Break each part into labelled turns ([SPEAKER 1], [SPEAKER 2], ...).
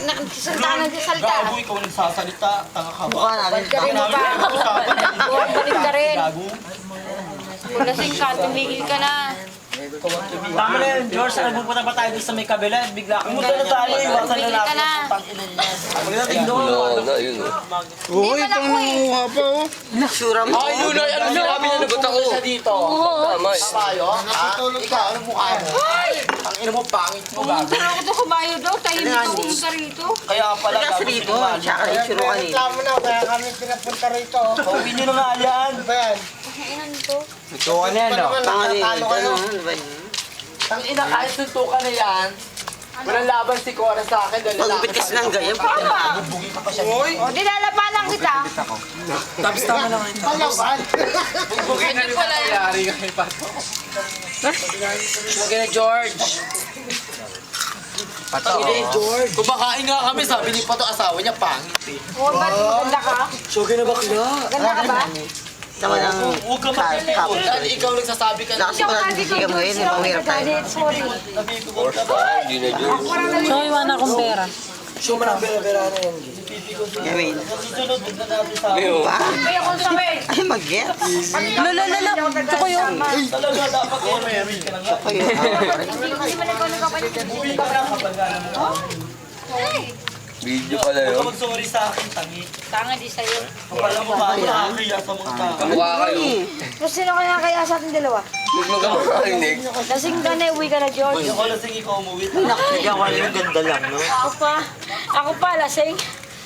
[SPEAKER 1] Nagsasalita na nagsasalita.
[SPEAKER 2] Gago, ikaw nagsasalita. Tanga ka ba?
[SPEAKER 1] Mukha namin. Balik ka rin mo pa. Balik ka rin. Kung lasing ka, tumigil ka na.
[SPEAKER 3] Tama na yun, George. Nagpupunta pa tayo doon sa may kabila. Bigla kang
[SPEAKER 2] Pumunta na tayo, iwasan na
[SPEAKER 1] Tumigil ka
[SPEAKER 2] natin.
[SPEAKER 1] na.
[SPEAKER 2] Tangina niya. Pagdating doon.
[SPEAKER 4] Wala na, yun
[SPEAKER 1] Hindi pa na ko eh.
[SPEAKER 4] Sura mo.
[SPEAKER 2] Ay, Lunoy, ano sinabi niya? Nagot ako. Siya dito.
[SPEAKER 4] Tama eh.
[SPEAKER 2] Tayo? Ikaw, ano mukha mo? Ang ina mo, pangit mo, gago.
[SPEAKER 1] Pero ako to kumayo daw. Tahimik ako pumunta rito.
[SPEAKER 2] Kaya pala, gago.
[SPEAKER 4] Rito, tsaka itsura kanina.
[SPEAKER 5] Reklamo na, kaya kami pinapunta rito.
[SPEAKER 2] Pauwi niyo na nga yan.
[SPEAKER 5] Ano ba yan?
[SPEAKER 1] Kainan to.
[SPEAKER 3] Ito ka na yan, no?
[SPEAKER 5] Nakatalo kayo.
[SPEAKER 2] Ang ina, kahit suntukan na yan, walang laban si Cora sa akin.
[SPEAKER 4] Pagupit kasi ng ganyan.
[SPEAKER 1] Tama.
[SPEAKER 2] Bugi ka pa siya.
[SPEAKER 1] O, dinalapanan kita.
[SPEAKER 2] Tapos tama lang ito.
[SPEAKER 5] Palaban.
[SPEAKER 2] Bugi na rin
[SPEAKER 1] pala yun.
[SPEAKER 2] nangyari kami pa. Bugi na George. Pato. George. Kumakain nga kami, sabi ni Pato, asawa niya, pangit eh.
[SPEAKER 1] O, ba't maganda ka?
[SPEAKER 2] Sugi na bakla.
[SPEAKER 1] Ganda ka ba?
[SPEAKER 4] Tama lang.
[SPEAKER 2] Huwag ka makinig. Dahil ikaw nagsasabi ka na.
[SPEAKER 4] Kasi pala nagsisigam ngayon, eh, mahirap tayo.
[SPEAKER 1] Sorry.
[SPEAKER 4] Hindi na George.
[SPEAKER 1] So, iwan akong pera.
[SPEAKER 2] Show mo ng bera-bera na yan.
[SPEAKER 4] Gawin.
[SPEAKER 2] Susunod na natin sa
[SPEAKER 4] Pa?
[SPEAKER 1] Kaya kung sabay.
[SPEAKER 4] Ay, mag-gets.
[SPEAKER 1] Lala. Ito ko yun.
[SPEAKER 2] Talaga dapat ko meron ka na nga.
[SPEAKER 4] Ayun.
[SPEAKER 1] Hindi mo nagawa ng kapatid.
[SPEAKER 2] Uwi ka na kapag gano'n mo.
[SPEAKER 4] Video pala
[SPEAKER 2] Huwag ka
[SPEAKER 4] yun.
[SPEAKER 2] mag-sorry sa akin, tangi.
[SPEAKER 1] Tanga di sa'yo.
[SPEAKER 2] Kapala mo ba? Nakakaya sa mga tao.
[SPEAKER 4] Kamukha kayo.
[SPEAKER 1] Kung sino kaya kaya sa ating dalawa?
[SPEAKER 4] Huwag magkakarinig.
[SPEAKER 1] Lasing ka na, uwi ka na, George.
[SPEAKER 2] Ako lasing ikaw umuwi.
[SPEAKER 3] Pinag-awa niyo yung ganda lang, no?
[SPEAKER 1] Ako pa, lasing.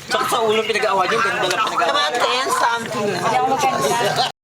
[SPEAKER 3] Tsaka sa ulo pinag-awa niyo, ganda lang pinag-awa.
[SPEAKER 4] Tama, 10 something.
[SPEAKER 1] Hindi ako maganda.